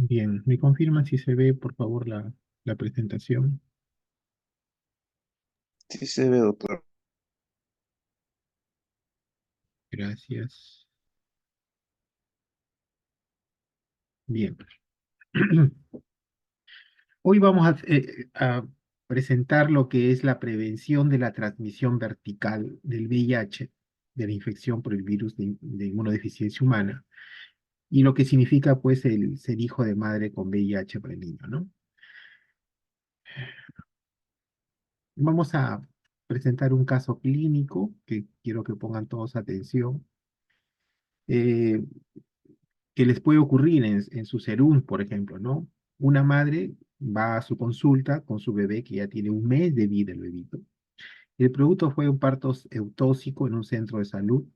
Bien, ¿me confirman si se ve, por favor, la presentación? Sí se ve, doctor. Gracias. Bien. Hoy vamos a presentar lo que es la prevención de la transmisión vertical del VIH, de la infección por el virus de inmunodeficiencia humana, y lo que significa, pues, el ser hijo de madre con VIH para el niño, ¿no? Vamos a presentar un caso clínico que quiero que pongan todos atención. Eh, que les puede ocurrir en su serum, por ejemplo, ¿no? Una madre va a su consulta con su bebé que ya tiene un mes de vida, el bebito. El producto fue un parto eutóxico en un centro de salud.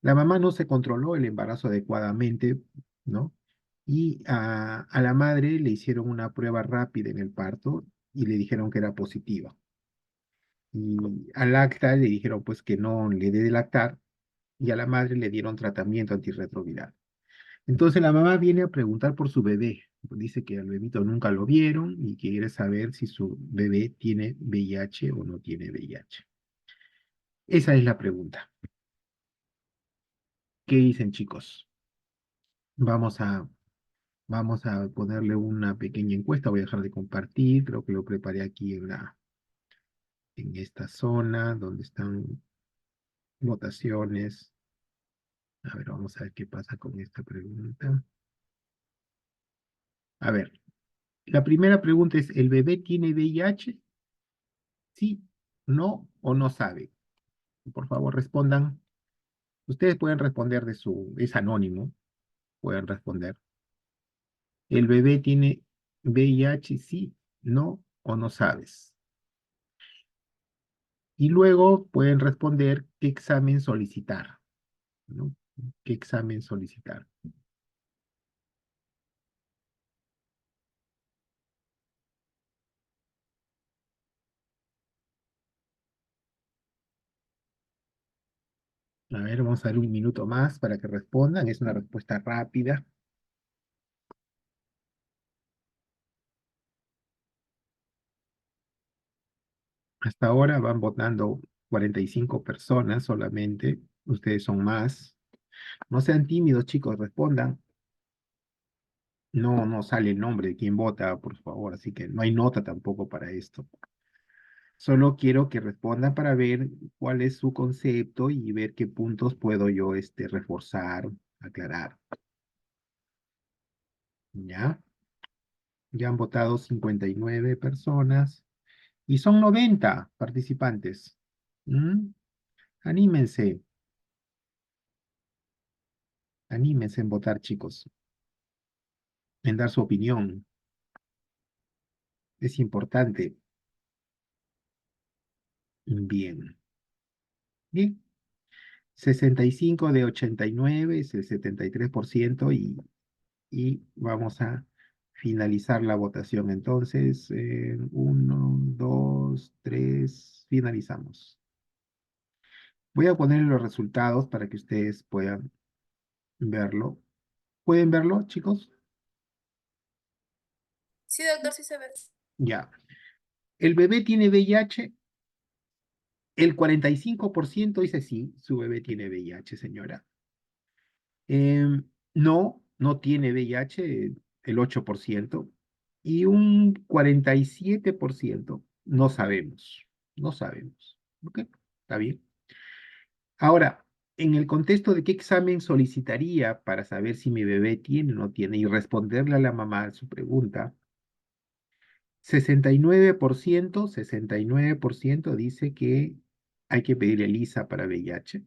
La mamá no se controló el embarazo adecuadamente, ¿no? Y a la madre le hicieron una prueba rápida en el parto y le dijeron que era positiva. Y al acta le dijeron pues que no le dé de lactar y a la madre le dieron tratamiento antirretroviral. Entonces la mamá viene a preguntar por su bebé. Dice que al bebito nunca lo vieron y que quiere saber si su bebé tiene VIH o no tiene VIH. Esa es la pregunta. ¿Qué dicen, chicos? Vamos a, vamos a ponerle una pequeña encuesta. Voy a dejar de compartir. Creo que lo preparé aquí en esta zona donde están votaciones. A ver, vamos a ver qué pasa con esta pregunta. A ver, la primera pregunta es, ¿el bebé tiene VIH? ¿Sí, no o no sabe? Por favor, respondan. Ustedes pueden responder es anónimo, pueden responder. ¿El bebé tiene VIH? Sí, no o no sabes. Y luego pueden responder qué examen solicitar, ¿no? ¿Qué examen solicitar? A ver, vamos a dar un minuto más para que respondan. Es una respuesta rápida. Hasta ahora van votando 45 personas solamente. Ustedes son más. No sean tímidos, chicos, respondan. No sale el nombre de quién vota, por favor, así que no hay nota tampoco para esto. Solo quiero que respondan para ver cuál es su concepto y ver qué puntos puedo yo reforzar, aclarar. ¿Ya? Ya han votado 59 personas y son 90 participantes. ¿Mm? Anímense, anímense en votar, chicos, en dar su opinión. Es importante. Bien. Bien. 65 de 89 es el 73% y vamos a finalizar la votación. Entonces, 1, 2, 3, finalizamos. Voy a poner los resultados para que ustedes puedan verlo. ¿Pueden verlo, chicos? Sí, doctor, sí se ve. Ya. ¿El bebé tiene VIH? El 45% dice sí, su bebé tiene VIH, señora. No tiene VIH, el 8%, y un 47% no sabemos, no sabemos. ¿Ok? ¿Está bien? Ahora, en el contexto de qué examen solicitaría para saber si mi bebé tiene o no tiene y responderle a la mamá su pregunta, 69% dice que hay que pedir ELISA para VIH.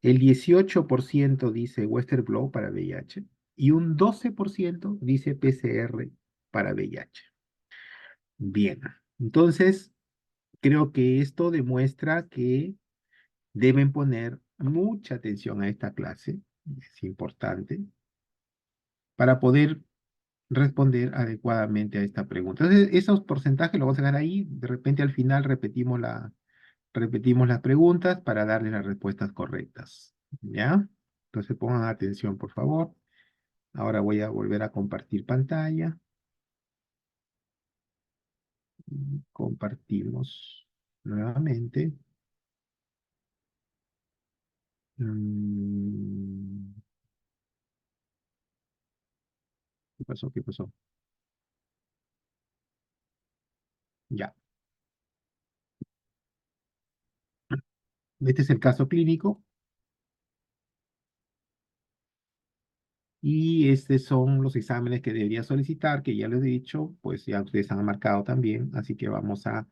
El 18% dice Western Blot para VIH y un 12% dice PCR para VIH. Bien, entonces creo que esto demuestra que deben poner mucha atención a esta clase, es importante, para poder responder adecuadamente a esta pregunta. Entonces, esos porcentajes los vamos a dejar ahí, de repente al final repetimos las preguntas para darle las respuestas correctas, ¿ya? Entonces pongan atención, por favor. Ahora voy a volver a compartir pantalla. Compartimos nuevamente. Mm, ¿Qué pasó? ¿Qué pasó? Ya. Este es el caso clínico y estos son los exámenes que debería solicitar, que ya les he dicho, pues ya ustedes han marcado también, así que vamos a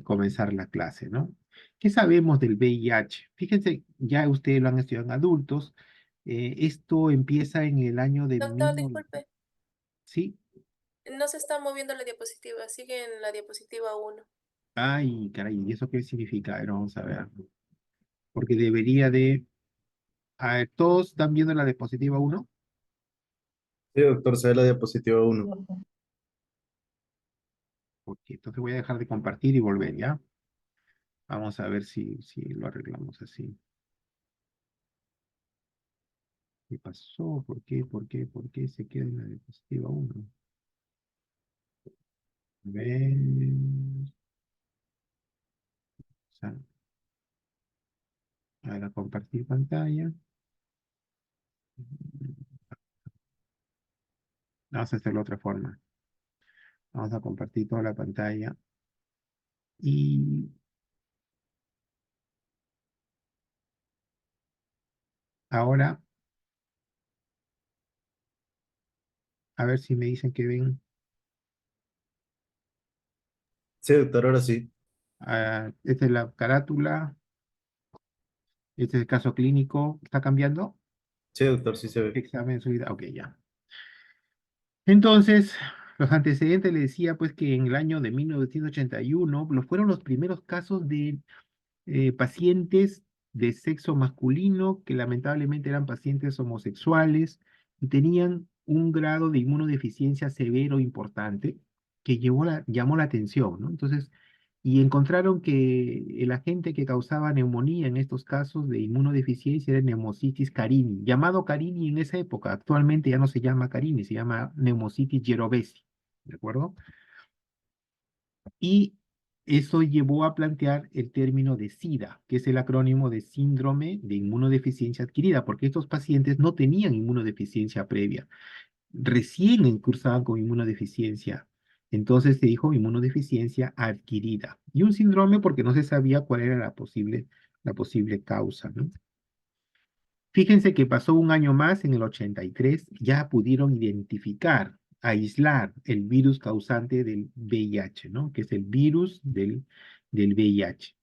comenzar la clase, ¿no? ¿Qué sabemos del VIH? Fíjense, ya ustedes lo han estudiado en adultos. Esto empieza en el año de Doctor, 1900, disculpe, ¿sí? no se está moviendo la diapositiva, sigue en la diapositiva uno. Ay, caray, ¿y eso qué significa? A ver, vamos a ver. Porque debería de... A ver, ¿todos están viendo la diapositiva uno? Sí, doctor, se ve la diapositiva uno. Ok, entonces voy a dejar de compartir y volver, ¿ya? Vamos a ver si lo arreglamos así. ¿Qué pasó? ¿Por qué? ¿Por qué? ¿Por qué se queda en la diapositiva uno? A ver... O sea, a ver, a compartir pantalla. Vamos a hacerlo de otra forma. Vamos a compartir toda la pantalla. Y ahora, a ver si me dicen que ven. Sí, doctor, ahora sí. Esta es la carátula. Este es el caso clínico. ¿Está cambiando? Sí, doctor, sí se ve. Examen de subida. Ok, ya. Entonces, los antecedentes le decía pues que en el año de 1981 fueron los primeros casos de pacientes de sexo masculino que lamentablemente eran pacientes homosexuales y tenían un grado de inmunodeficiencia severo importante que llamó la atención, ¿no? Entonces, y encontraron que el agente que causaba neumonía en estos casos de inmunodeficiencia era Pneumocystis carini, llamado carini en esa época. Actualmente ya no se llama carini, se llama Pneumocystis jirovecii, ¿de acuerdo? Y eso llevó a plantear el término de SIDA, que es el acrónimo de síndrome de inmunodeficiencia adquirida, porque estos pacientes no tenían inmunodeficiencia previa, recién incursaban con inmunodeficiencia. Entonces se dijo inmunodeficiencia adquirida. Y un síndrome porque no se sabía cuál era la posible causa, ¿no? Fíjense que pasó un año más, en el 83, ya pudieron identificar, aislar el virus causante del VIH, ¿no? Que es el virus del VIH.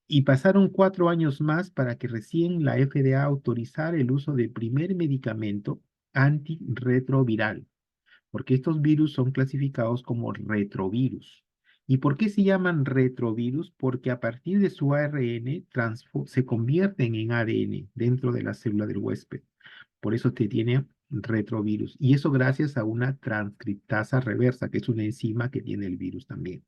Y pasaron 4 años más para que recién la FDA autorizara el uso del primer medicamento antirretroviral, porque estos virus son clasificados como retrovirus. ¿Y por qué se llaman retrovirus? Porque a partir de su ARN se convierten en ADN dentro de la célula del huésped. Por eso te tiene retrovirus. Y eso gracias a una transcriptasa reversa, que es una enzima que tiene el virus también.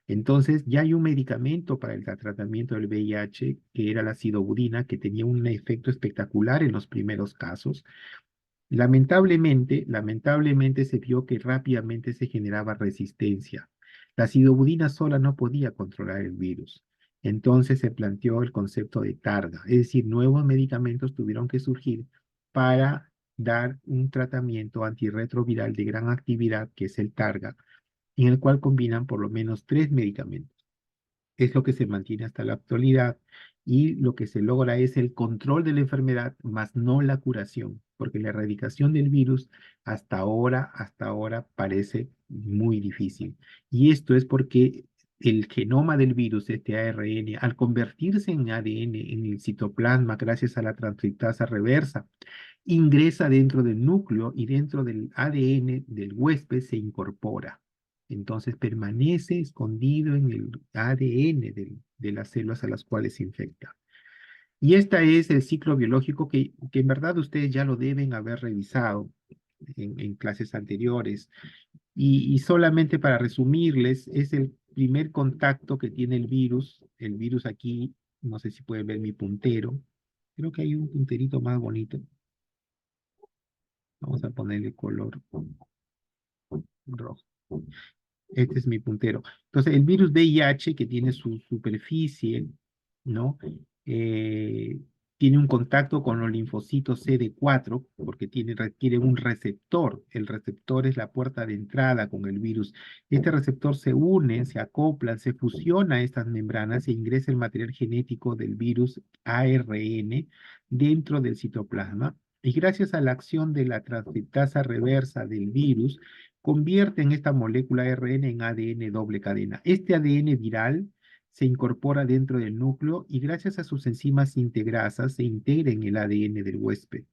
Entonces, ya hay un medicamento para el tratamiento del VIH, que era la sidobudina, que tenía un efecto espectacular en los primeros casos. Lamentablemente se vio que rápidamente se generaba resistencia. La sidobudina sola no podía controlar el virus. Entonces se planteó el concepto de targa, es decir, nuevos medicamentos tuvieron que surgir para dar un tratamiento antirretroviral de gran actividad, que es el targa, en el cual combinan por lo menos 3 medicamentos. Es lo que se mantiene hasta la actualidad y lo que se logra es el control de la enfermedad, más no la curación, porque la erradicación del virus hasta ahora parece muy difícil. Y esto es porque el genoma del virus, este ARN, al convertirse en ADN en el citoplasma gracias a la transcriptasa reversa, ingresa dentro del núcleo y dentro del ADN del huésped se incorpora. Entonces permanece escondido en el ADN de las células a las cuales se infecta. Y este es el ciclo biológico que en verdad ustedes ya lo deben haber revisado en clases anteriores. Y solamente para resumirles, es el primer contacto que tiene el virus. El virus aquí, no sé si pueden ver mi puntero. Creo que hay un punterito más bonito. Vamos a ponerle color rojo. Este es mi puntero. Entonces, el virus VIH, que tiene su superficie, ¿no? Eh, tiene un contacto con los linfocitos CD4, porque requiere un receptor. El receptor es la puerta de entrada con el virus. Este receptor se une, se acopla, se fusiona a estas membranas e ingresa el material genético del virus ARN dentro del citoplasma. Y gracias a la acción de la transcriptasa reversa del virus, convierten esta molécula ARN en ADN doble cadena. Este ADN viral se incorpora dentro del núcleo y gracias a sus enzimas integrasas se integra en el ADN del huésped.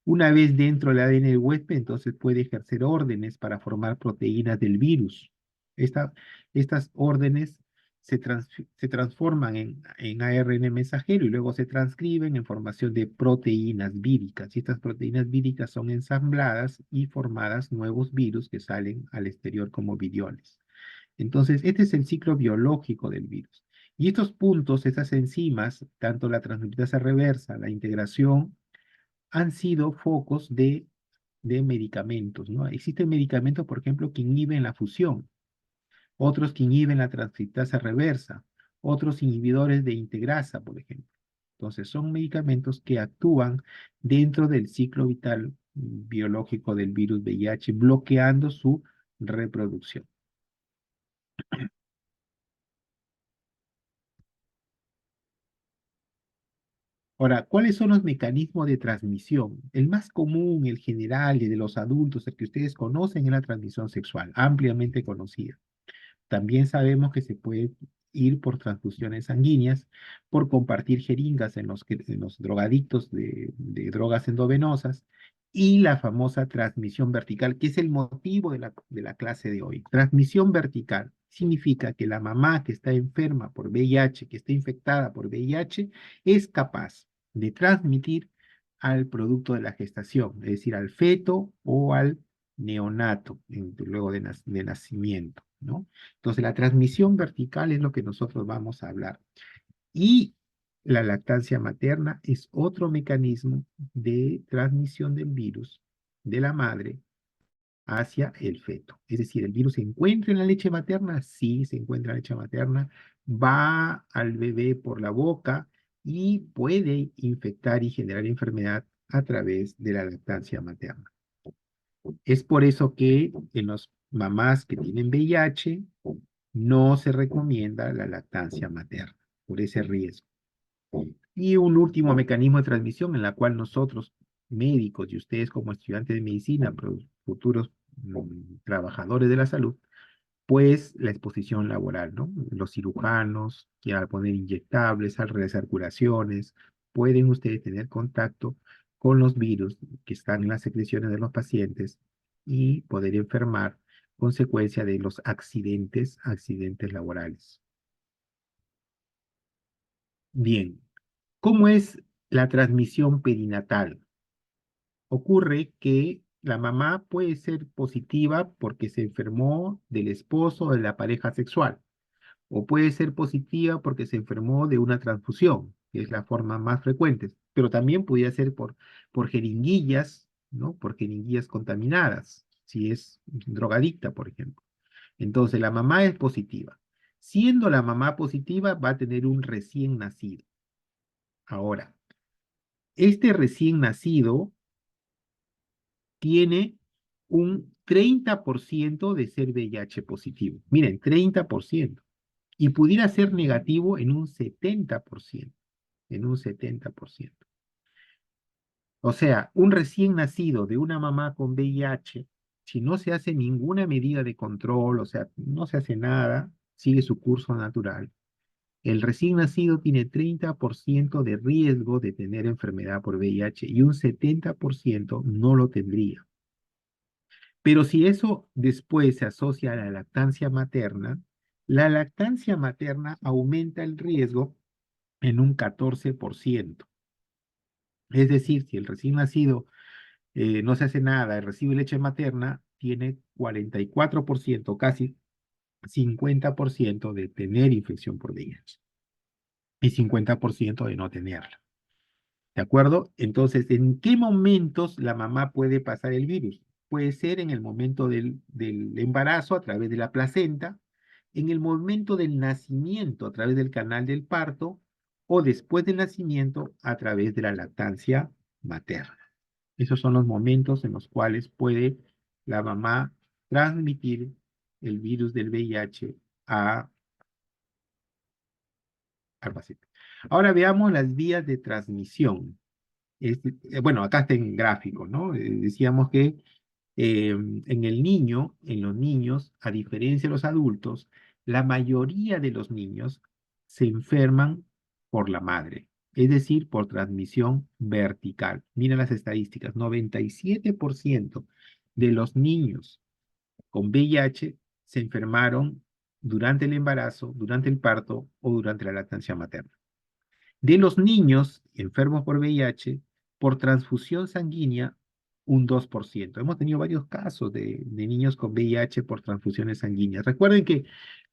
Una vez dentro del ADN del huésped, entonces puede ejercer órdenes para formar proteínas del virus. Estas órdenes se transforman en ARN mensajero y luego se transcriben en formación de proteínas víricas. Y estas proteínas víricas son ensambladas y formadas nuevos virus que salen al exterior como viriones. Entonces, este es el ciclo biológico del virus. Y estos puntos, estas enzimas, tanto la transcriptasa reversa, la integración, han sido focos de medicamentos, ¿no? Existen medicamentos, por ejemplo, que inhiben la fusión, otros que inhiben la transcriptasa reversa, otros inhibidores de integrasa, por ejemplo. Entonces, son medicamentos que actúan dentro del ciclo vital biológico del virus VIH, bloqueando su reproducción. Ahora, ¿cuáles son los mecanismos de transmisión? El más común, el general, el de los adultos, el que ustedes conocen, es la transmisión sexual, ampliamente conocida. También sabemos que se puede ir por transfusiones sanguíneas, por compartir jeringas en los drogadictos de drogas endovenosas y la famosa transmisión vertical, que es el motivo de la clase de hoy. Transmisión vertical significa que la mamá que está enferma por VIH, que está infectada por VIH, es capaz de transmitir al producto de la gestación, es decir, al feto o al neonato, luego de nacimiento, ¿no? Entonces, la transmisión vertical es lo que nosotros vamos a hablar. Y la lactancia materna es otro mecanismo de transmisión del virus de la madre hacia el feto. Es decir, ¿el virus se encuentra en la leche materna? Sí, se encuentra en la leche materna. Va al bebé por la boca y puede infectar y generar enfermedad a través de la lactancia materna. Es por eso que en las mamás que tienen VIH no se recomienda la lactancia materna, por ese riesgo. Y un último mecanismo de transmisión en la cual nosotros, médicos y ustedes como estudiantes de medicina, futuros trabajadores de la salud, pues la exposición laboral, ¿no? Los cirujanos que al poner inyectables, al realizar curaciones, pueden ustedes tener contacto con los virus que están en las secreciones de los pacientes y poder enfermar consecuencia de los accidentes laborales. Bien, ¿cómo es la transmisión perinatal? Ocurre que la mamá puede ser positiva porque se enfermó del esposo o de la pareja sexual, o puede ser positiva porque se enfermó de una transfusión, que es la forma más frecuente, pero también podría ser por jeringuillas, ¿no? Por jeringuillas contaminadas, si es drogadicta, por ejemplo. Entonces, la mamá es positiva. Siendo la mamá positiva, va a tener un recién nacido. Ahora, este recién nacido tiene un 30% de ser VIH positivo. Miren, 30%. Y pudiera ser negativo en un 70%. En un 70%. O sea, un recién nacido de una mamá con VIH, si no se hace ninguna medida de control, o sea, no se hace nada, sigue su curso natural, el recién nacido tiene 30% de riesgo de tener enfermedad por VIH y un 70% no lo tendría. Pero si eso después se asocia a la lactancia materna aumenta el riesgo en un 14%. Es decir, si el recién nacido no se hace nada y recibe leche materna, tiene 44%, casi 50% de tener infección por VIH y 50% de no tenerla. ¿De acuerdo? Entonces, ¿en qué momentos la mamá puede pasar el virus? Puede ser en el momento del embarazo a través de la placenta, en el momento del nacimiento a través del canal del parto o después del nacimiento a través de la lactancia materna. Esos son los momentos en los cuales puede la mamá transmitir el virus del VIH al paciente. Ahora veamos las vías de transmisión. Bueno, acá está en gráfico, ¿no? Decíamos que en el niño, en los niños, a diferencia de los adultos, la mayoría de los niños se enferman por la madre, es decir, por transmisión vertical. Miren las estadísticas, 97% de los niños con VIH se enfermaron durante el embarazo, durante el parto o durante la lactancia materna. De los niños enfermos por VIH, por transfusión sanguínea, un 2%. Hemos tenido varios casos de niños con VIH por transfusiones sanguíneas. Recuerden que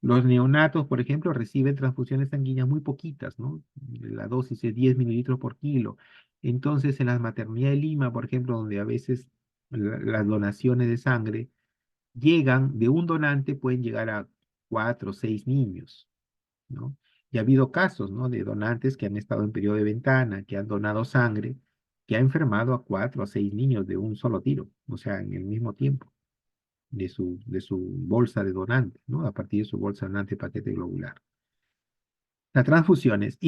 los neonatos, por ejemplo, reciben transfusiones sanguíneas muy poquitas, ¿no? La dosis es 10 mililitros por kilo. Entonces, en la maternidad de Lima, por ejemplo, donde a veces las donaciones de sangre llegan, de un donante pueden llegar a 4 o 6 niños, ¿no? Y ha habido casos, ¿no? De donantes que han estado en periodo de ventana, que han donado sangre, que ha enfermado a 4 o 6 niños de un solo tiro, o sea, en el mismo tiempo, de su bolsa de donante, ¿no? A partir de su bolsa de donante paquete globular. Las transfusiones,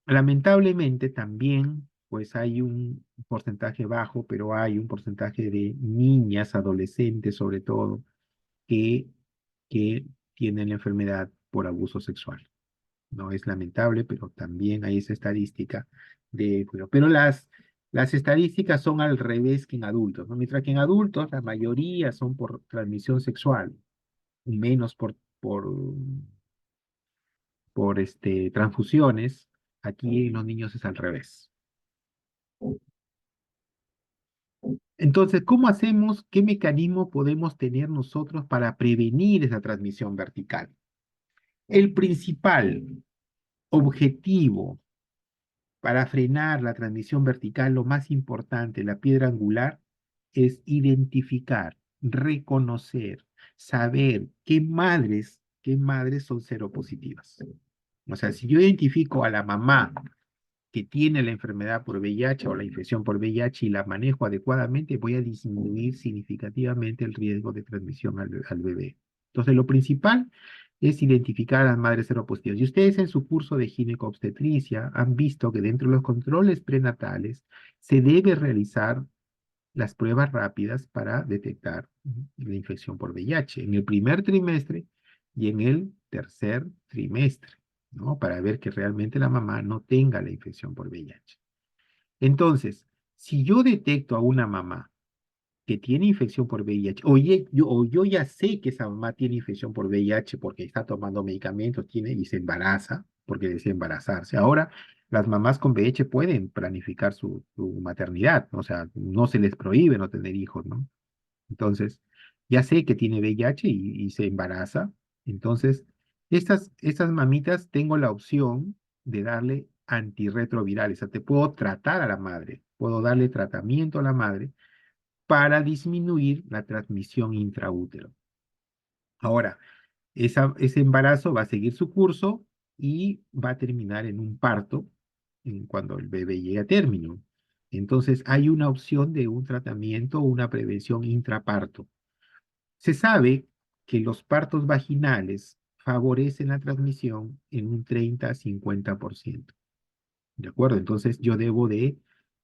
lamentablemente también, pues hay un porcentaje bajo, pero hay un porcentaje de niñas, adolescentes sobre todo, que, que tienen la enfermedad por abuso sexual. No es lamentable, pero también hay esa estadística pero las estadísticas son al revés que en adultos, ¿no? Mientras que en adultos la mayoría son por transmisión sexual, menos por transfusiones, aquí en los niños es al revés. Entonces, ¿cómo hacemos? ¿Qué mecanismo podemos tener nosotros para prevenir esa transmisión vertical? El principal objetivo para frenar la transmisión vertical, lo más importante, la piedra angular, es identificar, reconocer, saber qué madres son seropositivas. O sea, si yo identifico a la mamá que tiene la enfermedad por VIH o la infección por VIH y la manejo adecuadamente, voy a disminuir significativamente el riesgo de transmisión al bebé. Entonces, lo principal es identificar a las madres seropositivas. Y ustedes en su curso de ginecobstetricia han visto que dentro de los controles prenatales se debe realizar las pruebas rápidas para detectar la infección por VIH en el primer trimestre y en el tercer trimestre, ¿no? Para ver que realmente la mamá no tenga la infección por VIH. Entonces, si yo detecto a una mamá que tiene infección por VIH, o yo ya sé que esa mamá tiene infección por VIH porque está tomando medicamentos, y se embaraza, porque desea embarazarse. Ahora, las mamás con VIH pueden planificar su maternidad, o sea, no se les prohíbe no tener hijos, ¿no? Entonces, ya sé que tiene VIH y se embaraza. Entonces, estas mamitas tengo la opción de darle antirretrovirales. O sea, te puedo tratar a la madre, puedo darle tratamiento a la madre para disminuir la transmisión intraútero. Ahora, ese embarazo va a seguir su curso y va a terminar en un parto cuando el bebé llegue a término. Entonces, hay una opción de un tratamiento o una prevención intraparto. Se sabe que los partos vaginales favorecen la transmisión en un 30 a 50%. ¿De acuerdo? Entonces yo debo de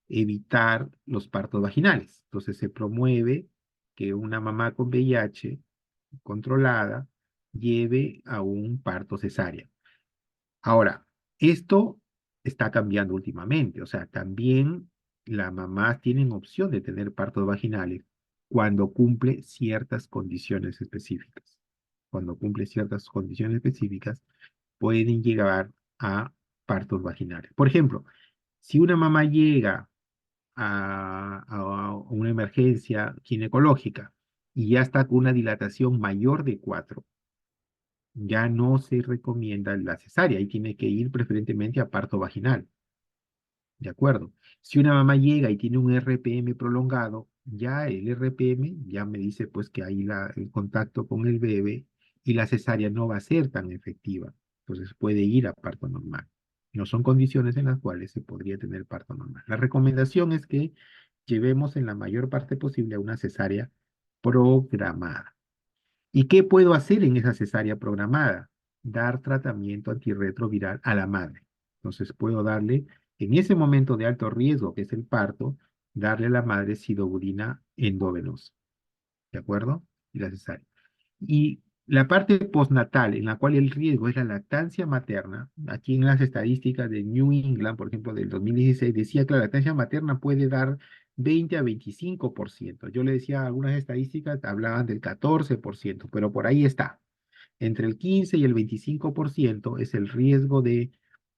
evitar los partos vaginales. Entonces se promueve que una mamá con VIH controlada lleve a un parto cesárea. Ahora, esto está cambiando últimamente, o sea, también las mamás tienen opción de tener partos vaginales cuando cumple ciertas condiciones específicas. Cuando cumple ciertas condiciones específicas, pueden llegar a partos vaginales. Por ejemplo, si una mamá llega a una emergencia ginecológica y ya está con una dilatación mayor de 4, ya no se recomienda la cesárea y tiene que ir preferentemente a parto vaginal. ¿De acuerdo? Si una mamá llega y tiene un RPM prolongado, ya el RPM ya me dice pues que ahí el contacto con el bebé y la cesárea no va a ser tan efectiva. Entonces puede ir a parto normal. No son condiciones en las cuales se podría tener parto normal. La recomendación es que llevemos en la mayor parte posible a una cesárea programada. ¿Y qué puedo hacer en esa cesárea programada? Dar tratamiento antirretroviral a la madre. Entonces puedo darle, en ese momento de alto riesgo, que es el parto, darle a la madre sidobudina endovenosa. ¿De acuerdo? Y la cesárea. Y la parte postnatal, en la cual el riesgo es la lactancia materna, aquí en las estadísticas de New England, por ejemplo, del 2016, decía que la lactancia materna puede dar 20 a 25%. Yo le decía algunas estadísticas, hablaban del 14%, pero por ahí está. Entre el 15 y el 25% es el riesgo de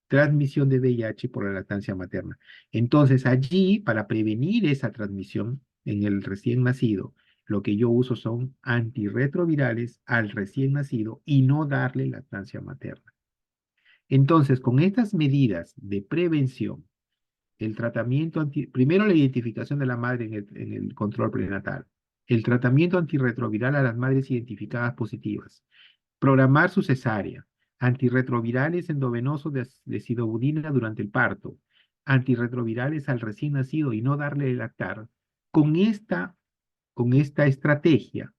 transmisión de VIH por la lactancia materna. Entonces, allí, para prevenir esa transmisión en el recién nacido, lo que yo uso son antirretrovirales al recién nacido y no darle lactancia materna. Entonces, con estas medidas de prevención, el tratamiento primero la identificación de la madre en el control prenatal, el tratamiento antirretroviral a las madres identificadas positivas, programar su cesárea, antirretrovirales endovenosos de sidobudina durante el parto, antirretrovirales al recién nacido y no darle lactar. Con con esta estrategia,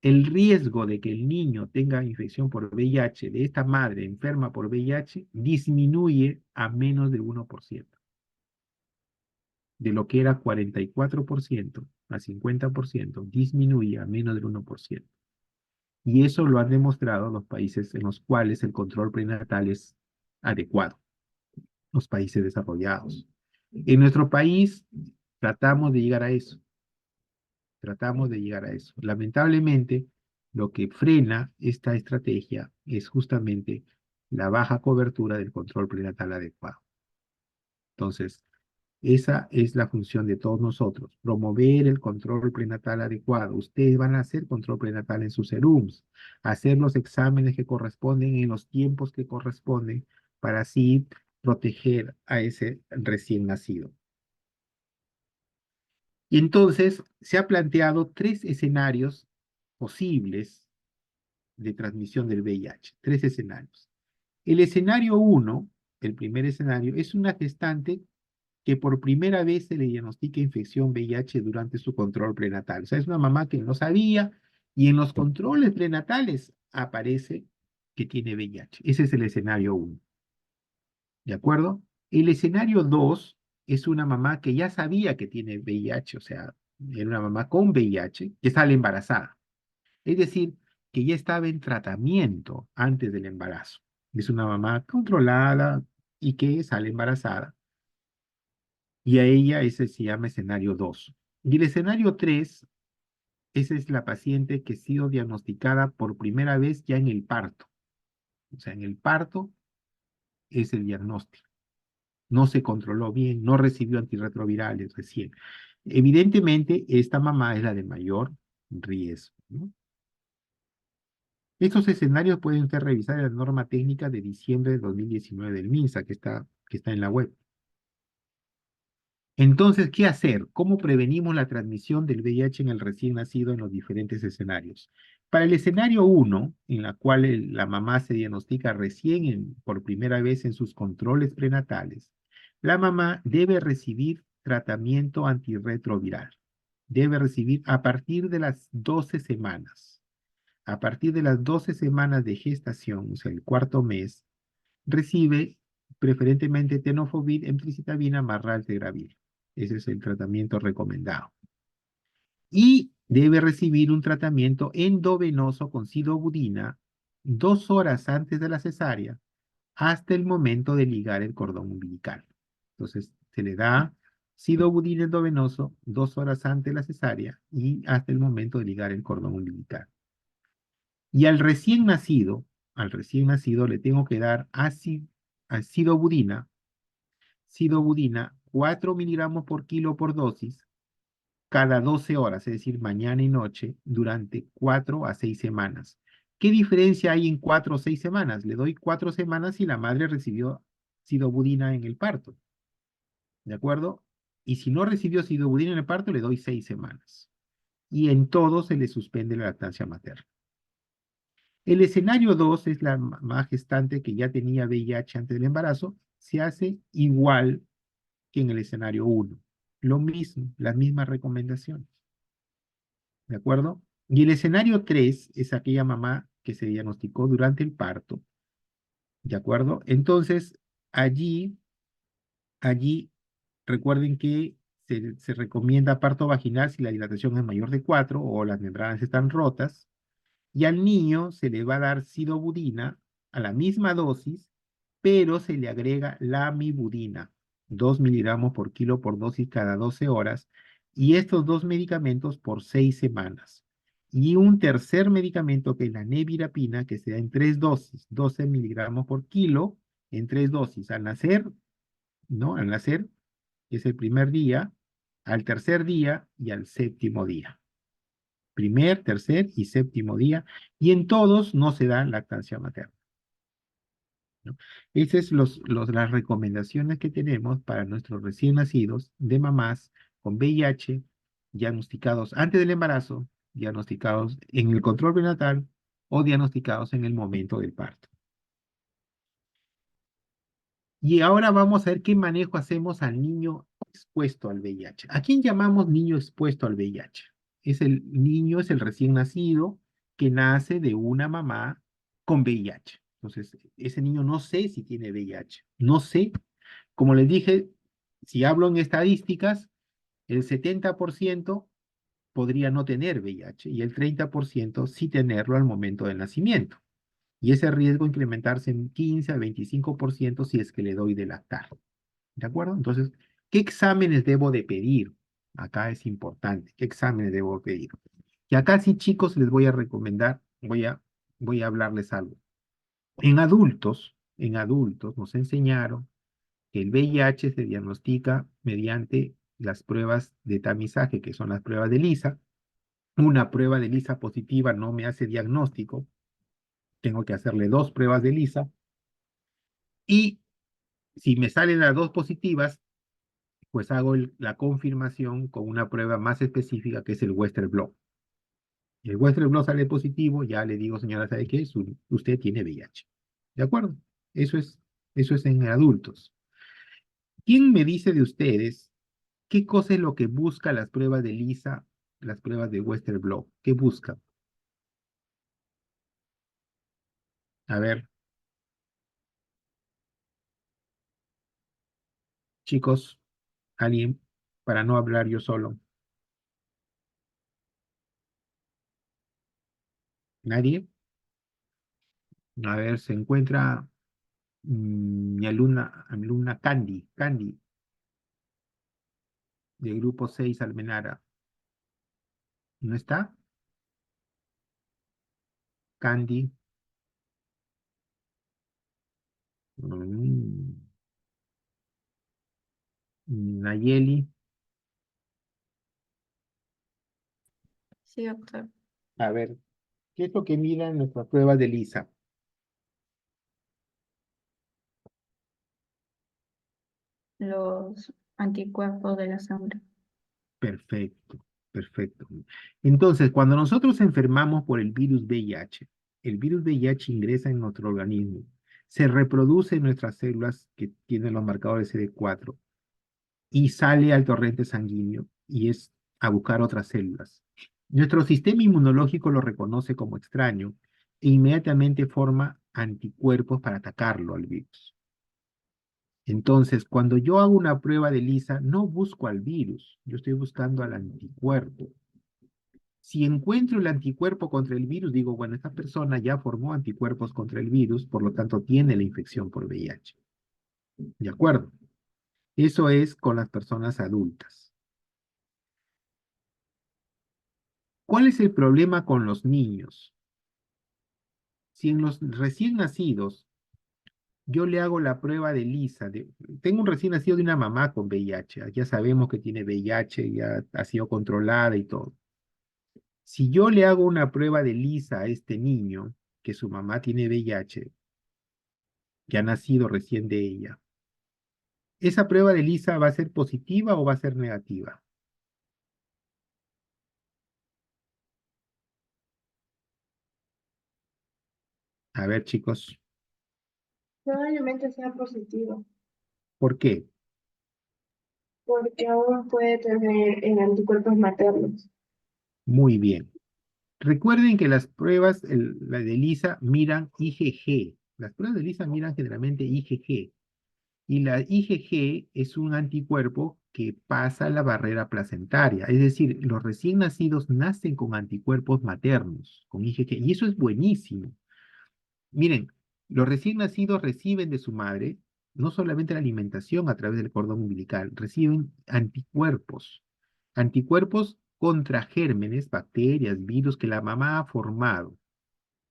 el riesgo de que el niño tenga infección por VIH de esta madre enferma por VIH disminuye a menos de 1%, de lo que era 44% a 50%, disminuye a menos del 1%. Y eso lo han demostrado los países en los cuales el control prenatal es adecuado, los países desarrollados. En nuestro país tratamos de llegar a eso, tratamos de llegar a eso. Lamentablemente, lo que frena esta estrategia es justamente la baja cobertura del control prenatal adecuado. Entonces, esa es la función de todos nosotros, promover el control prenatal adecuado. Ustedes van a hacer control prenatal en sus serums, hacer los exámenes que corresponden en los tiempos que corresponden para así proteger a ese recién nacido. Y entonces se ha planteado tres escenarios posibles de transmisión del VIH, tres escenarios. El escenario 1, el primer escenario, es una gestante que por primera vez se le diagnostica infección VIH durante su control prenatal. O sea, es una mamá que no sabía y en los controles prenatales aparece que tiene VIH. Ese es el escenario 1. ¿De acuerdo? El escenario 2 es una mamá que ya sabía que tiene VIH, o sea, era una mamá con VIH que sale embarazada. Es decir, que ya estaba en tratamiento antes del embarazo. Es una mamá controlada y que sale embarazada. Y a ella ese se llama escenario 2. Y el escenario 3, esa es la paciente que ha sido diagnosticada por primera vez ya en el parto. O sea, en el parto es el diagnóstico. No se controló bien, no recibió antirretrovirales recién. Evidentemente, esta mamá es la de mayor riesgo, ¿no? Estos escenarios pueden ser revisados en la norma técnica de diciembre de 2019 del MINSA, que está en la web. Entonces, ¿qué hacer? ¿Cómo prevenimos la transmisión del VIH en el recién nacido en los diferentes escenarios? Para el escenario 1, en la cual la mamá se diagnostica recién por primera vez en sus controles prenatales, la mamá debe recibir tratamiento antirretroviral. Debe recibir a partir de las 12 semanas. A partir de las 12 semanas de gestación, o sea, el cuarto mes, recibe preferentemente tenofovir, emtricitabina más raltegravir. Ese es el tratamiento recomendado. Y debe recibir un tratamiento endovenoso con sidobudina 2 horas antes de la cesárea hasta el momento de ligar el cordón umbilical. Entonces, se le da sidobudina endovenoso 2 horas antes de la cesárea y hasta el momento de ligar el cordón umbilical. Y al recién nacido le tengo que dar sidobudina 4 miligramos por kilo por dosis cada 12 horas, es decir, mañana y noche, durante 4 a 6 semanas. ¿Qué diferencia hay en 4 o 6 semanas? Le doy 4 semanas y la madre recibió sidobudina en el parto. ¿de acuerdo? Y si no recibió sidobudina en el parto, le doy 6 semanas. Y en todo se le suspende la lactancia materna. El escenario 2 es la mamá gestante que ya tenía VIH antes del embarazo, se hace igual que en el escenario 1. Lo mismo, las mismas recomendaciones. ¿De acuerdo? Y el escenario 3 es aquella mamá que se diagnosticó durante el parto. ¿De acuerdo? Entonces, allí recuerden que se recomienda parto vaginal si la dilatación es mayor de 4 o las membranas están rotas. Y al niño se le va a dar sidobudina a la misma dosis, pero se le agrega lamivudina, 2 miligramos por kilo por dosis cada 12 horas, y estos dos medicamentos por 6 semanas. Y un tercer medicamento que es la nevirapina, que se da en 3 dosis, 12 miligramos por kilo, en 3 dosis, al nacer, ¿no? Al nacer, que es el primer día, al tercer día y al séptimo día. Primer, tercer y séptimo día, y en todos no se da lactancia materna, ¿no? Esas son las recomendaciones que tenemos para nuestros recién nacidos de mamás con VIH, diagnosticados antes del embarazo, diagnosticados en el control prenatal o diagnosticados en el momento del parto. Y ahora vamos a ver qué manejo hacemos al niño expuesto al VIH. ¿A quién llamamos niño expuesto al VIH? Es el niño, es el recién nacido que nace de una mamá con VIH. Entonces, ese niño no sé si tiene VIH. No sé. Como les dije, si hablo en estadísticas, el 70% podría no tener VIH y el 30% sí tenerlo al momento del nacimiento. Y ese riesgo incrementarse en 15 a 25% si es que le doy de lactar. ¿De acuerdo? Entonces, ¿qué exámenes debo de pedir? Acá es importante. ¿Qué exámenes debo pedir? Y acá sí, chicos, les voy a recomendar, voy a hablarles algo. En adultos nos enseñaron que el VIH se diagnostica mediante las pruebas de tamizaje, que son las pruebas de ELISA. Una prueba de ELISA positiva no me hace diagnóstico. Tengo que hacerle 2 pruebas de ELISA. Y si me salen las 2 positivas, pues hago la confirmación con una prueba más específica que es el Western blot. El Western blot sale positivo, ya le digo, señora, ¿sabe qué? Usted tiene VIH. ¿De acuerdo? Eso es, eso es en adultos. ¿Quién me dice de ustedes qué cosa es lo que busca las pruebas de ELISA, las pruebas de Western blot? ¿Qué busca? A ver, chicos, alguien, para no hablar yo solo. ¿Nadie? A ver, se encuentra mi alumna Candy, del grupo 6 Almenara. ¿No está? Candy. mm, Nayeli. Sí, doctor. A ver, ¿qué es lo que mira en nuestra prueba de Lisa? Los anticuerpos de la sangre. Perfecto, perfecto. Entonces, cuando nosotros enfermamos por el virus VIH ingresa en nuestro organismo, se reproduce en nuestras células que tienen los marcadores CD4 y sale al torrente sanguíneo y es a buscar otras células. Nuestro sistema inmunológico lo reconoce como extraño e inmediatamente forma anticuerpos para atacarlo al virus. Entonces, cuando yo hago una prueba de ELISA, no busco al virus, yo estoy buscando al anticuerpo. Si encuentro el anticuerpo contra el virus, digo, bueno, esta persona ya formó anticuerpos contra el virus, por lo tanto tiene la infección por VIH. ¿De acuerdo? Eso es con las personas adultas. ¿Cuál es el problema con los niños? Si en los recién nacidos yo le hago la prueba de ELISA, tengo un recién nacido de una mamá con VIH, ya sabemos que tiene VIH, ya ha sido controlada y todo. Si yo le hago una prueba de ELISA a este niño, que su mamá tiene VIH, que ha nacido recién de ella, ¿Esa prueba de ELISA va a ser positiva o va a ser negativa? A ver, chicos, Probablemente sea positivo, ¿por qué? porque aún puede tener anticuerpos maternos. Muy bien. Recuerden que las pruebas, la de ELISA, miran IgG. Las pruebas de ELISA miran generalmente IgG. Y la IgG es un anticuerpo que pasa la barrera placentaria. Es decir, los recién nacidos nacen con anticuerpos maternos, con IgG. Y eso es buenísimo. Miren, los recién nacidos reciben de su madre no solamente la alimentación a través del cordón umbilical, reciben anticuerpos, anticuerpos contra gérmenes, bacterias, virus que la mamá ha formado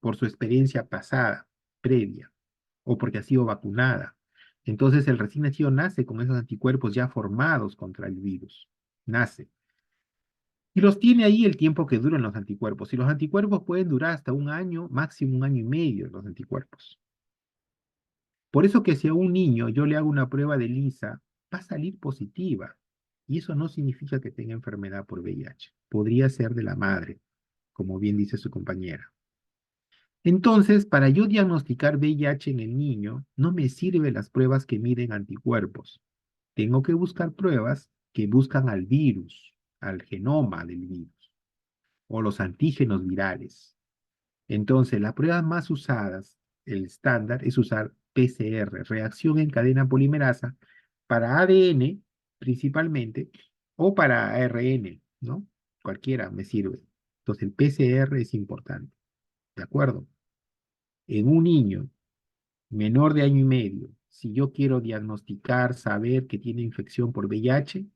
por su experiencia pasada, previa, o porque ha sido vacunada. Entonces el recién nacido nace con esos anticuerpos ya formados contra el virus. Nace. Y los tiene ahí el tiempo que duran los anticuerpos. Y los anticuerpos pueden durar hasta un año, máximo un año y medio, los anticuerpos. Por eso que si a un niño yo le hago una prueba de ELISA, va a salir positiva. Y eso no significa que tenga enfermedad por VIH. Podría ser de la madre, como bien dice su compañera. Entonces, para yo diagnosticar VIH en el niño, no me sirven las pruebas que miden anticuerpos. Tengo que buscar pruebas que buscan al virus, al genoma del virus, o los antígenos virales. Entonces, las pruebas más usadas, el estándar, es usar PCR, reacción en cadena polimerasa, para ADN principalmente, o para ARN, ¿no? Cualquiera me sirve. Entonces, el PCR es importante, ¿de acuerdo? En un niño menor de año y medio, si yo quiero diagnosticar, saber que tiene infección por VIH,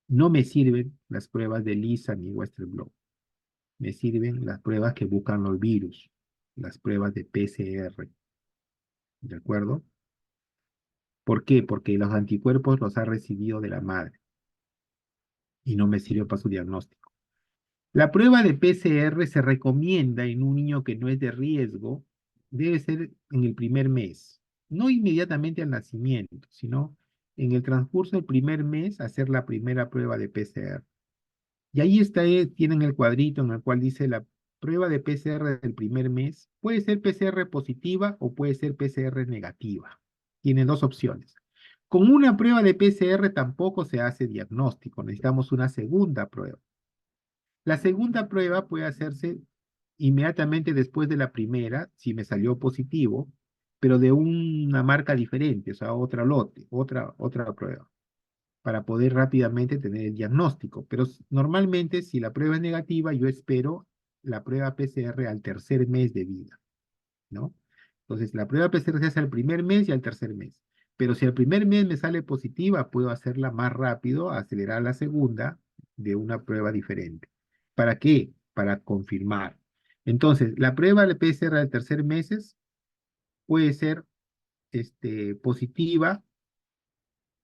no me sirven las pruebas de ELISA ni Western blot. Me sirven las pruebas que buscan los virus, las pruebas de PCR, ¿de acuerdo? ¿Por qué? Porque los anticuerpos los ha recibido de la madre y no me sirve para su diagnóstico. La prueba de PCR se recomienda en un niño que no es de riesgo, debe ser en el primer mes, no inmediatamente al nacimiento, sino en el transcurso del primer mes hacer la primera prueba de PCR. Y ahí está, tienen el cuadrito en el cual dice la prueba de PCR del primer mes. Puede ser PCR positiva o puede ser PCR negativa. Tiene dos opciones. Con una prueba de PCR tampoco se hace diagnóstico, necesitamos una segunda prueba. La segunda prueba puede hacerse inmediatamente después de la primera, si me salió positivo, pero de una marca diferente, o sea, otra lote, otra prueba para poder rápidamente tener el diagnóstico. Pero normalmente, si la prueba es negativa, yo espero la prueba PCR al tercer mes de vida, ¿no? Entonces, la prueba PCR se hace al primer mes y al tercer mes. Pero si al primer mes me sale positiva, puedo hacerla más rápido, acelerar la segunda de una prueba diferente. ¿Para qué? Para confirmar. Entonces, la prueba de PCR al tercer mes puede ser positiva,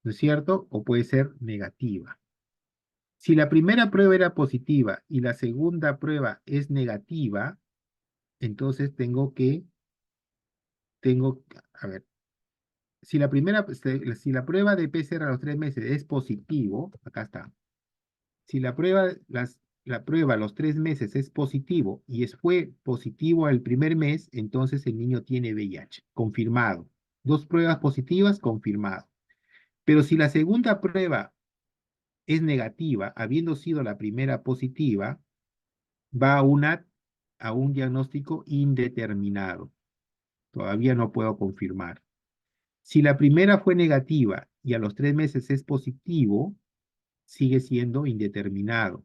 ¿no es cierto? O puede ser negativa. Si la primera prueba era positiva y la segunda prueba es negativa, entonces a ver, si la prueba de PCR a los 3 meses es positivo, acá está. Si la prueba a los 3 meses es positivo y fue positivo al primer mes, entonces el niño tiene VIH, confirmado. Dos pruebas positivas, confirmado. Pero si la segunda prueba es negativa, habiendo sido la primera positiva, va a un diagnóstico indeterminado. Todavía no puedo confirmar. Si la primera fue negativa y a los 3 meses es positivo, sigue siendo indeterminado.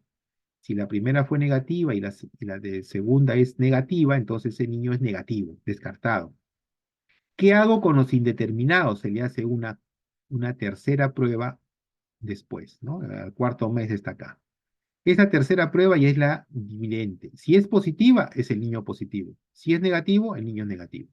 Si la primera fue negativa y la de segunda es negativa, entonces ese niño es negativo, descartado. ¿Qué hago con los indeterminados? Se le hace una tercera prueba después, ¿no? Al cuarto mes está acá. Esa tercera prueba ya es la dividente. Si es positiva, es el niño positivo. Si es negativo, el niño es negativo.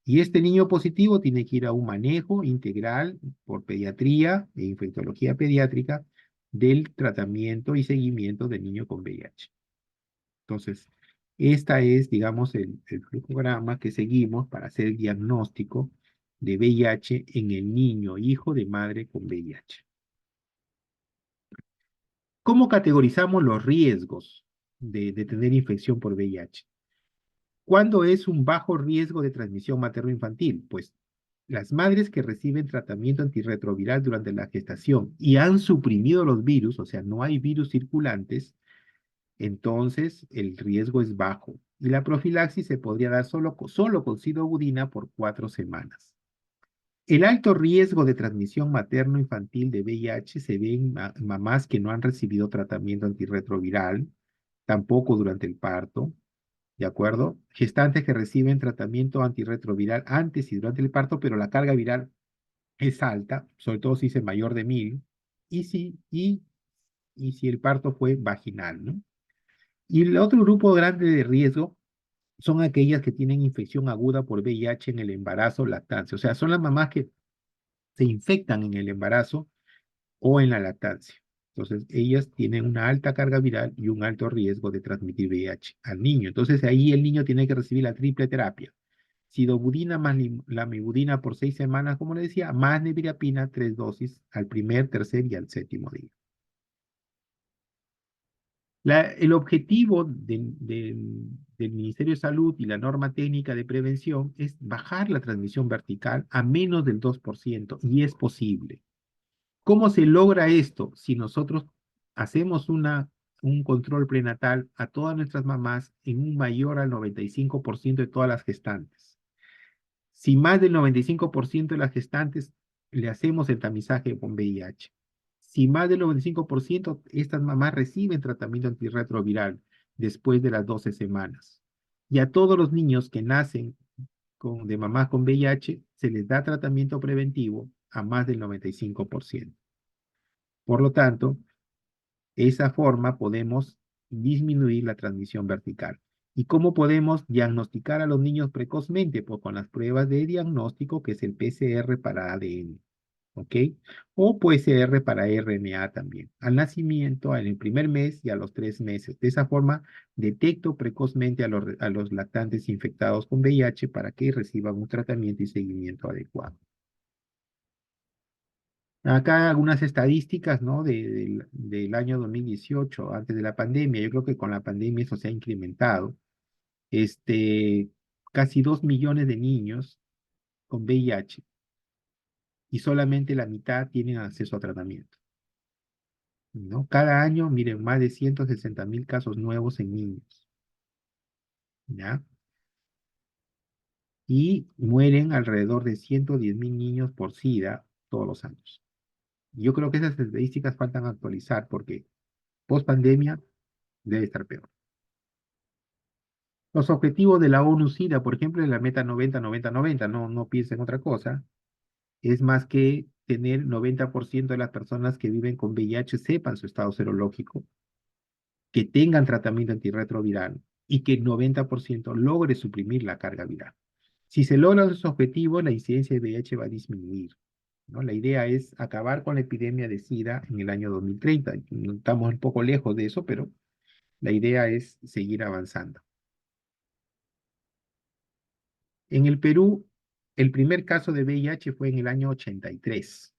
Y este niño positivo tiene que ir a un manejo integral por pediatría e infectología pediátrica del tratamiento y seguimiento del niño con VIH. Entonces, esta es, digamos, el flujograma que seguimos para hacer el diagnóstico de VIH en el niño hijo de madre con VIH. ¿Cómo categorizamos los riesgos de tener infección por VIH? ¿Cuándo es un bajo riesgo de transmisión materno-infantil? Pues las madres que reciben tratamiento antirretroviral durante la gestación y han suprimido los virus, o sea, no hay virus circulantes, entonces el riesgo es bajo. Y la profilaxis se podría dar solo con sidobudina por 4 semanas. El alto riesgo de transmisión materno-infantil de VIH se ve en mamás que no han recibido tratamiento antirretroviral, tampoco durante el parto, ¿de acuerdo? Gestantes que reciben tratamiento antirretroviral antes y durante el parto, pero la carga viral es alta, sobre todo si es mayor de 1000, y si el parto fue vaginal, ¿no? Y el otro grupo grande de riesgo son aquellas que tienen infección aguda por VIH en el embarazo o lactancia. O sea, son las mamás que se infectan en el embarazo o en la lactancia. Entonces, ellas tienen una alta carga viral y un alto riesgo de transmitir VIH al niño. Entonces, ahí el niño tiene que recibir la triple terapia. Sidobudina más lamivudina por 6 semanas, como le decía, más nevirapina, 3 dosis al primer, tercer y al séptimo día. El objetivo del Ministerio de Salud y la norma técnica de prevención es bajar la transmisión vertical a menos del 2% y es posible. ¿Cómo se logra esto? Si nosotros hacemos un control prenatal a todas nuestras mamás en un mayor al 95% de todas las gestantes. Si más del 95% de las gestantes le hacemos el tamizaje con VIH. Si más del 95%, estas mamás reciben tratamiento antirretroviral después de las 12 semanas. Y a todos los niños que nacen de mamás con VIH se les da tratamiento preventivo a más del 95%. Por lo tanto, esa forma podemos disminuir la transmisión vertical. ¿Y cómo podemos diagnosticar a los niños precozmente? Pues con las pruebas de diagnóstico, que es el PCR para ADN, ¿ok? O PCR para RNA también. Al nacimiento, en el primer mes y a los 3 meses. De esa forma, detecto precozmente a los lactantes infectados con VIH para que reciban un tratamiento y seguimiento adecuado. Acá algunas estadísticas, ¿no? Del año 2018, antes de la pandemia. Yo creo que con la pandemia eso se ha incrementado. Casi 2 millones de niños con VIH y solamente la mitad tienen acceso a tratamiento, ¿no? Cada año, miren, más de 160.000 casos nuevos en niños, ¿ya? Y mueren alrededor de 110.000 niños por SIDA todos los años. Yo creo que esas estadísticas faltan actualizar porque post pandemia debe estar peor. Los objetivos de la ONU-SIDA, por ejemplo, en la meta 90-90-90, no piensen en otra cosa, es más que tener 90% de las personas que viven con VIH sepan su estado serológico, que tengan tratamiento antirretroviral y que el 90% logre suprimir la carga viral. Si se logran esos objetivos, la incidencia de VIH va a disminuir, ¿no? La idea es acabar con la epidemia de SIDA en el año 2030. Estamos un poco lejos de eso, pero la idea es seguir avanzando. En el Perú, el primer caso de VIH fue en el año 83,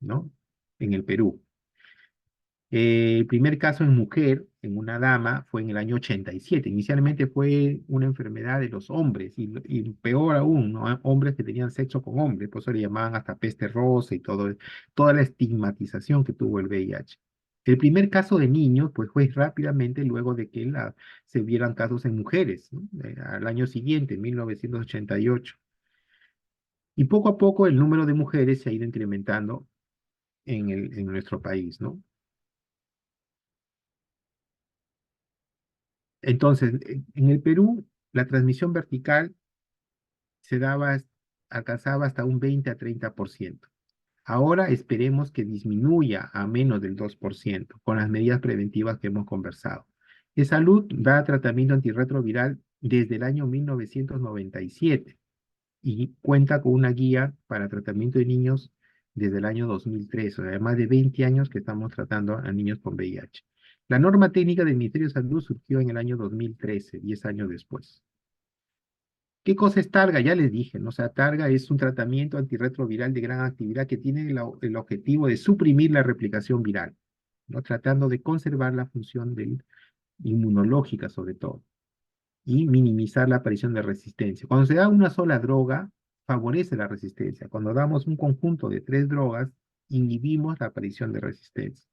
¿no? En el Perú. El primer caso en mujer, en una dama, fue en el año 87. Inicialmente fue una enfermedad de los hombres y peor aún, ¿no? Hombres que tenían sexo con hombres, por eso le llamaban hasta peste rosa y toda la estigmatización que tuvo el VIH. El primer caso de niños, pues fue rápidamente luego de que se vieran casos en mujeres, ¿no? Al año siguiente, 1988. Y poco a poco el número de mujeres se ha ido incrementando en nuestro país, ¿no? Entonces, en el Perú, la transmisión vertical alcanzaba hasta un 20 a 30%. Ahora esperemos que disminuya a menos del 2% con las medidas preventivas que hemos conversado. De salud da tratamiento antirretroviral desde el año 1997 y cuenta con una guía para tratamiento de niños desde el año 2003, o sea, más de 20 años que estamos tratando a niños con VIH. La norma técnica del Ministerio de Salud surgió en el año 2013, 10 años después. ¿Qué cosa es Targa? Ya les dije, ¿no? O sea, Targa es un tratamiento antirretroviral de gran actividad que tiene el objetivo de suprimir la replicación viral, ¿no? Tratando de conservar la función inmunológica sobre todo y minimizar la aparición de resistencia. Cuando se da una sola droga, favorece la resistencia. Cuando damos un conjunto de 3 drogas, inhibimos la aparición de resistencia.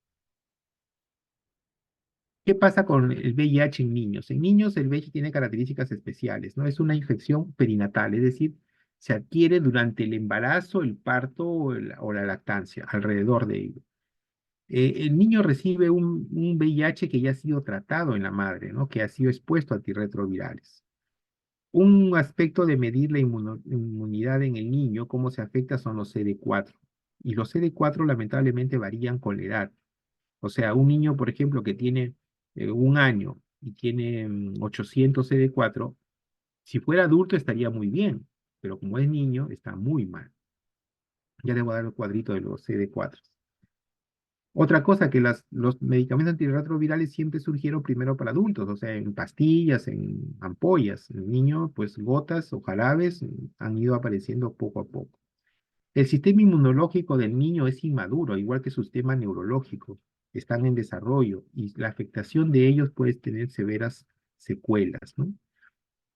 ¿Qué pasa con el VIH en niños? En niños el VIH tiene características especiales, ¿no? Es una infección perinatal, es decir, se adquiere durante el embarazo, el parto o la lactancia, alrededor de ello. El niño recibe un VIH que ya ha sido tratado en la madre, ¿no? Que ha sido expuesto a antirretrovirales. Un aspecto de medir la inmunidad en el niño, cómo se afecta, son los CD4. Y los CD4 lamentablemente varían con la edad. O sea, un niño, por ejemplo, que tiene 1 año y tiene 800 CD4, si fuera adulto estaría muy bien, pero como es niño, está muy mal. Ya le voy a dar el cuadrito de los CD4. Otra cosa, que los medicamentos antirretrovirales siempre surgieron primero para adultos, o sea, en pastillas, en ampollas. En el niño, pues gotas o jarabes han ido apareciendo poco a poco. El sistema inmunológico del niño es inmaduro, igual que su sistema neurológico. Están en desarrollo y la afectación de ellos puede tener severas secuelas, ¿no?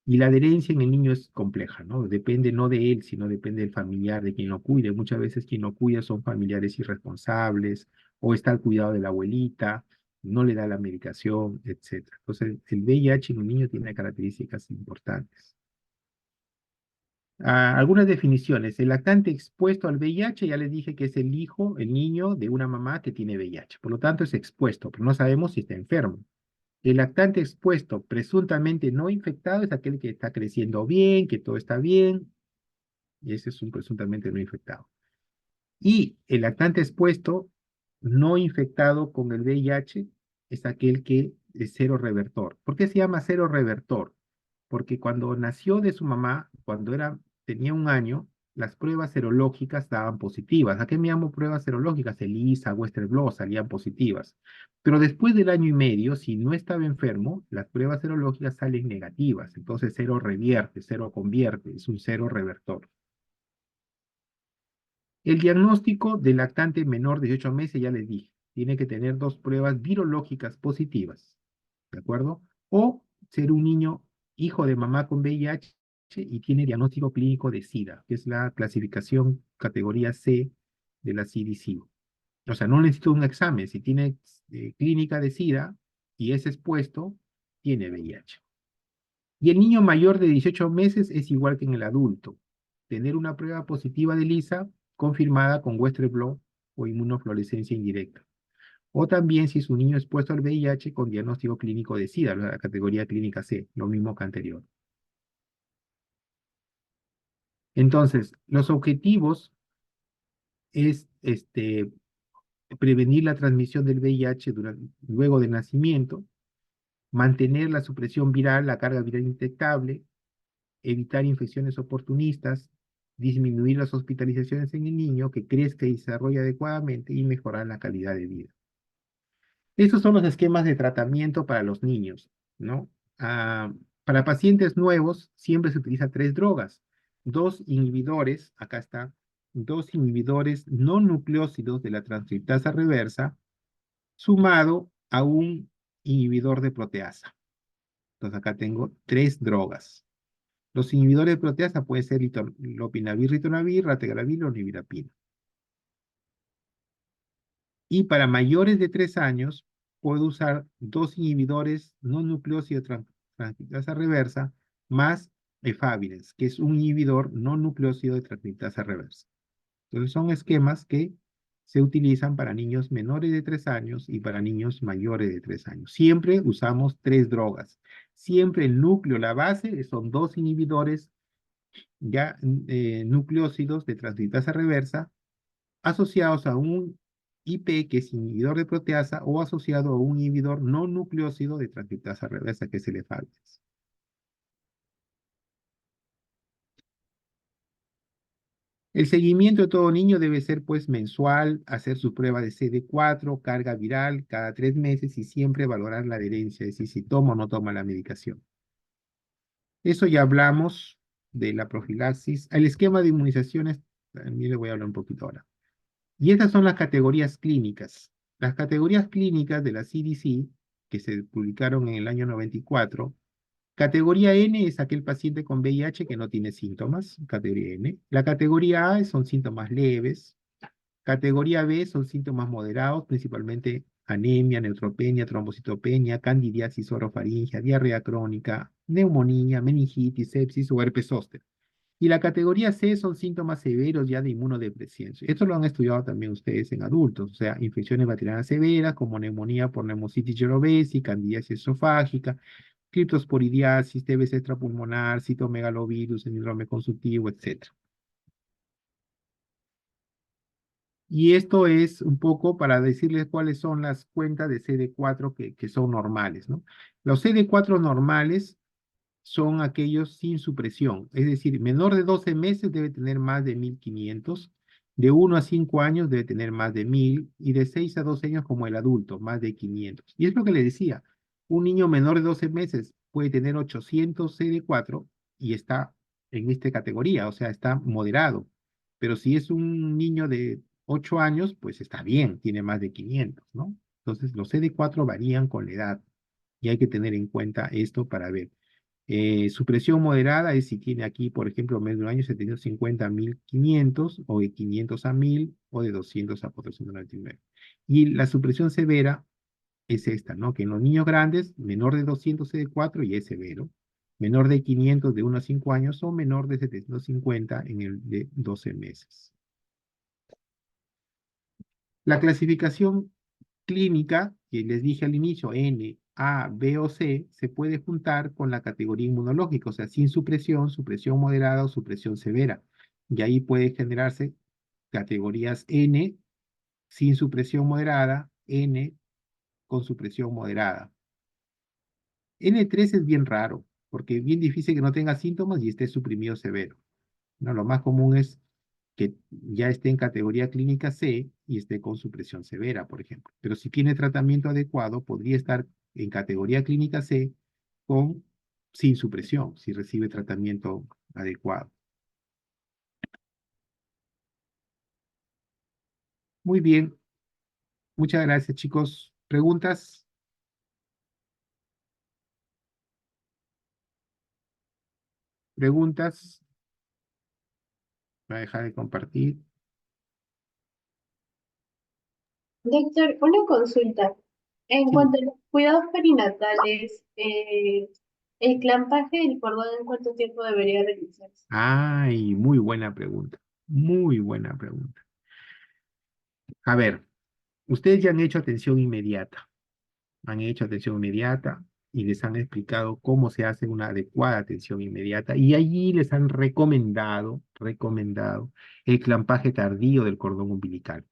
Y la adherencia en el niño es compleja, ¿no? Depende no de él, sino depende del familiar, de quien lo cuide. Muchas veces quien lo cuida son familiares irresponsables o está al cuidado de la abuelita, no le da la medicación, etcétera. Entonces, el VIH en un niño tiene características importantes. Algunas definiciones. El lactante expuesto al VIH, ya les dije que es el hijo, el niño de una mamá que tiene VIH. Por lo tanto, es expuesto, pero no sabemos si está enfermo. El lactante expuesto, presuntamente no infectado, es aquel que está creciendo bien, que todo está bien, y ese es un presuntamente no infectado. Y el lactante expuesto, no infectado con el VIH, es aquel que es cero revertor. ¿Por qué se llama cero revertor? Porque cuando nació de su mamá, tenía 1 año, las pruebas serológicas daban positivas. ¿A qué me llamo pruebas serológicas? ELISA, Western blot salían positivas. Pero después del 1 año y medio, si no estaba enfermo, las pruebas serológicas salen negativas. Entonces cero revierte, cero convierte, es un cero revertor. El diagnóstico del lactante menor de 18 meses, ya les dije, tiene que tener 2 pruebas virológicas positivas, ¿de acuerdo? O ser un niño hijo de mamá con VIH y tiene diagnóstico clínico de SIDA, que es la clasificación categoría C de la CDC. O sea, no necesito un examen. Si tiene clínica de SIDA y es expuesto, tiene VIH. Y el niño mayor de 18 meses es igual que en el adulto. Tener una prueba positiva de ELISA confirmada con Western blot o inmunofluorescencia indirecta. O también si es un niño expuesto al VIH con diagnóstico clínico de SIDA, la categoría clínica C, lo mismo que anterior. Entonces, los objetivos es prevenir la transmisión del VIH luego del nacimiento, mantener la supresión viral, la carga viral indetectable, evitar infecciones oportunistas, disminuir las hospitalizaciones en el niño, que crezca y se desarrolle adecuadamente y mejorar la calidad de vida. Estos son los esquemas de tratamiento para los niños, ¿no? Para pacientes nuevos siempre se utiliza 3 drogas, 2 inhibidores, acá está, 2 inhibidores no nucleósidos de la transcriptasa reversa, sumado a un inhibidor de proteasa. Entonces acá tengo 3 drogas. Los inhibidores de proteasa pueden ser lopinavir, ritonavir, ratigaravir o nevirapina. Y para mayores de 3 años, puedo usar 2 inhibidores no nucleósidos de transcriptasa reversa más efavirenz, que es un inhibidor no nucleósido de transcriptasa reversa. Entonces son esquemas que se utilizan para niños menores de 3 años y para niños mayores de 3 años. Siempre usamos 3 drogas. Siempre el núcleo, la base, son 2 inhibidores ya nucleósidos de transcriptasa reversa asociados a un IP, que es inhibidor de proteasa, o asociado a un inhibidor no nucleósido de transcriptasa reversa, que es el efavirenz. El seguimiento de todo niño debe ser pues mensual, hacer su prueba de CD4, carga viral cada 3 meses y siempre valorar la adherencia, es decir, si toma o no toma la medicación. Eso ya hablamos de la profilaxis. El esquema de inmunizaciones, también le voy a hablar un poquito ahora. Y estas son las categorías clínicas. Las categorías clínicas de la CDC, que se publicaron en el año 94. Categoría N es aquel paciente con VIH que no tiene síntomas, categoría N. La categoría A son síntomas leves. Categoría B son síntomas moderados, principalmente anemia, neutropenia, trombocitopenia, candidiasis orofaringia, diarrea crónica, neumonía, meningitis, sepsis o herpes zóster. Y la categoría C son síntomas severos ya de inmunodepresión. Esto lo han estudiado también ustedes en adultos, o sea, infecciones bacterianas severas como neumonía por Pneumocystis jirovecii, candidiasis esofágica, criptosporidiasis, TBC extrapulmonar, citomegalovirus, síndrome consultivo, etc. Y esto es un poco para decirles cuáles son las cuentas de CD4 que son normales, ¿no? Los CD4 normales son aquellos sin supresión, es decir, menor de 12 meses debe tener más de 1500, de 1 a 5 años debe tener más de 1000 y de 6 a 12 años como el adulto, más de 500. Y es lo que le decía, un niño menor de 12 meses puede tener 800 CD4 y está en esta categoría, o sea, está moderado. Pero si es un niño de 8 años, pues está bien, tiene más de 500, ¿no? Entonces, los CD4 varían con la edad y hay que tener en cuenta esto para ver. Supresión moderada es si tiene aquí, por ejemplo, menos de un año 750 a 1500, o de 500 a 1000, o de 200 a 499. Y la supresión severa es esta, ¿no? Que en los niños grandes, menor de 200 CD4 y es severo, menor de 500 de 1 a 5 años, o menor de 750 en el de 12 meses. La clasificación clínica, que les dije al inicio, N, A, B o C, se puede juntar con la categoría inmunológica, o sea, sin supresión, supresión moderada o supresión severa. Y ahí puede generarse categorías N, sin supresión moderada, N, con supresión moderada. N3 es bien raro, porque es bien difícil que no tenga síntomas y esté suprimido severo. No, lo más común es que ya esté en categoría clínica C y esté con supresión severa, por ejemplo. Pero si tiene tratamiento adecuado, podría estar en categoría clínica C con sin supresión, si recibe tratamiento adecuado. Muy bien. Muchas gracias, chicos. ¿Preguntas? ¿Preguntas? Voy a dejar de compartir. Doctor, una consulta. En Sí. cuanto a los cuidados perinatales, el clampaje del cordón, ¿en cuánto tiempo debería realizarse? Ay, muy buena pregunta. Muy buena pregunta. A ver, ustedes ya han hecho atención inmediata. Han hecho atención inmediata y les han explicado cómo se hace una adecuada atención inmediata y allí les han recomendado el clampaje tardío del cordón umbilical,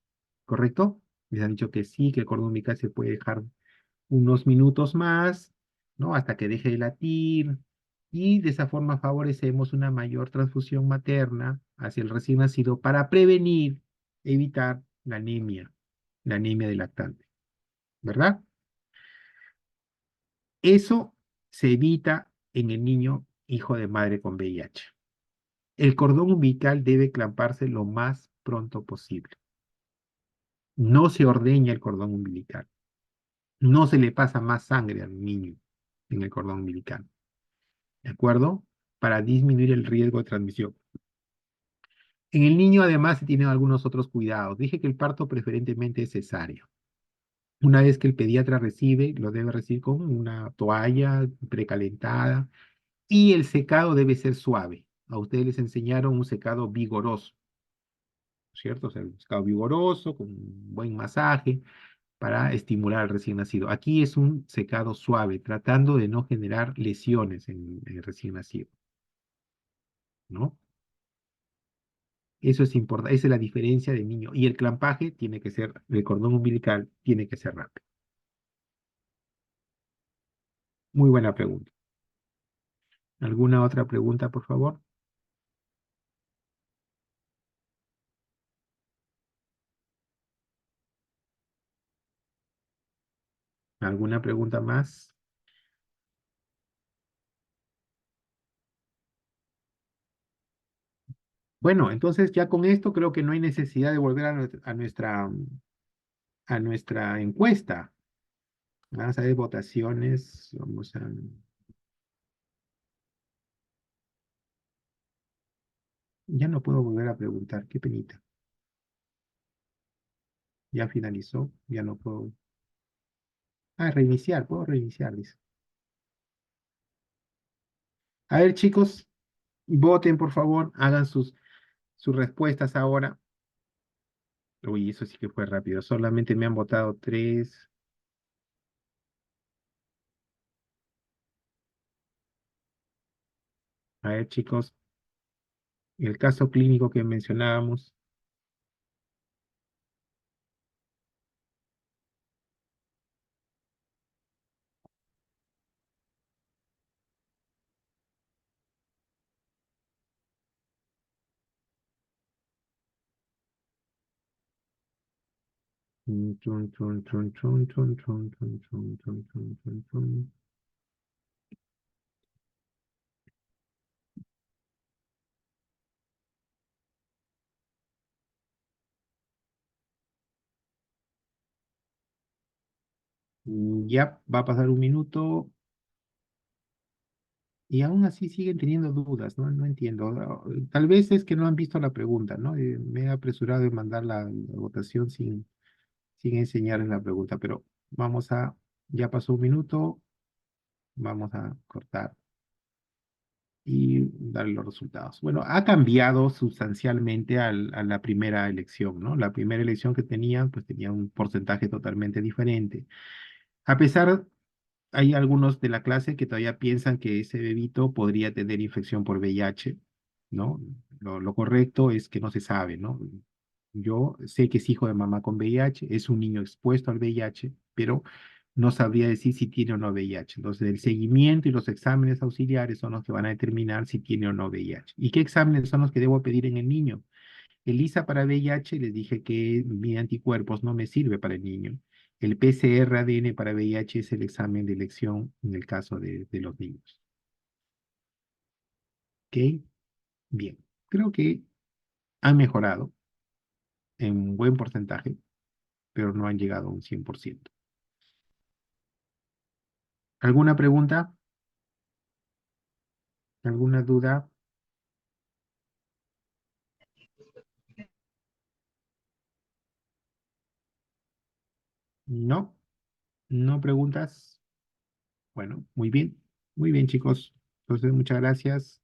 ¿correcto? Les han dicho que sí, que el cordón umbilical se puede dejar unos minutos más, ¿no? Hasta que deje de latir y de esa forma favorecemos una mayor transfusión materna hacia el recién nacido para prevenir, evitar la anemia del lactante, ¿verdad? Eso se evita en el niño hijo de madre con VIH. El cordón umbilical debe clamparse lo más pronto posible. No se ordeña el cordón umbilical. No se le pasa más sangre al niño en el cordón umbilical. ¿De acuerdo? Para disminuir el riesgo de transmisión. En el niño, además, se tienen algunos otros cuidados. Dije que el parto preferentemente es cesárea. Una vez que el pediatra recibe, lo debe recibir con una toalla precalentada, y el secado debe ser suave. A ustedes les enseñaron un secado vigoroso, ¿cierto? O sea, un secado vigoroso, con un buen masaje para estimular al recién nacido. Aquí es un secado suave, tratando de no generar lesiones en el recién nacido, ¿no? Eso es importante, esa es la diferencia del niño. Y el clampaje tiene que ser, el cordón umbilical tiene que ser rápido. Muy buena pregunta. ¿Alguna otra pregunta, por favor? ¿Alguna pregunta más? Bueno, entonces ya con esto creo que no hay necesidad de volver a nuestra encuesta. Vamos a ver votaciones. Vamos a... Ya no puedo volver a preguntar, qué penita. Ya finalizó, ya no puedo. Ah, reiniciar, puedo reiniciar, dice. A ver, chicos, voten, por favor, hagan sus respuestas ahora. Uy, eso sí que fue rápido. Solamente me han votado 3. A ver, chicos, el caso clínico que mencionábamos. Chun, chun, chun, chun, chun, chun, chun, chun, chun, chun, chun, chun, chun. Ya va a pasar un minuto y aún así siguen teniendo dudas, ¿no? No entiendo. Tal vez es que no han visto la pregunta, ¿no? Me he apresurado en mandar la votación sin enseñarles la pregunta, pero ya pasó un minuto, vamos a cortar y dar los resultados. Bueno, ha cambiado sustancialmente a la primera elección, ¿no? La primera elección que tenían, pues tenía un porcentaje totalmente diferente. A pesar, hay algunos de la clase que todavía piensan que ese bebito podría tener infección por VIH, ¿no? Lo correcto es que no se sabe, ¿no? Yo sé que es hijo de mamá con VIH, es un niño expuesto al VIH, pero no sabría decir si tiene o no VIH. Entonces, el seguimiento y los exámenes auxiliares son los que van a determinar si tiene o no VIH. ¿Y qué exámenes son los que debo pedir en el niño? ELISA para VIH, les dije que mi anticuerpos no me sirve para el niño. El PCR ADN para VIH es el examen de elección en el caso de los niños. ¿Ok? Bien. Creo que han mejorado en un buen porcentaje, pero no han llegado a un 100%. ¿Alguna pregunta? ¿Alguna duda? No, no preguntas. Bueno, muy bien. Muy bien, chicos. Entonces, muchas gracias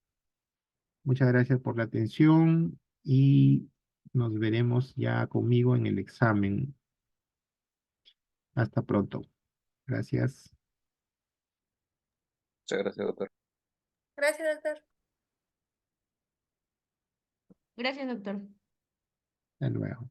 por la atención y nos veremos ya conmigo en el examen. Hasta pronto. Gracias. Muchas gracias, doctor. Gracias, doctor. Gracias, doctor. Hasta luego.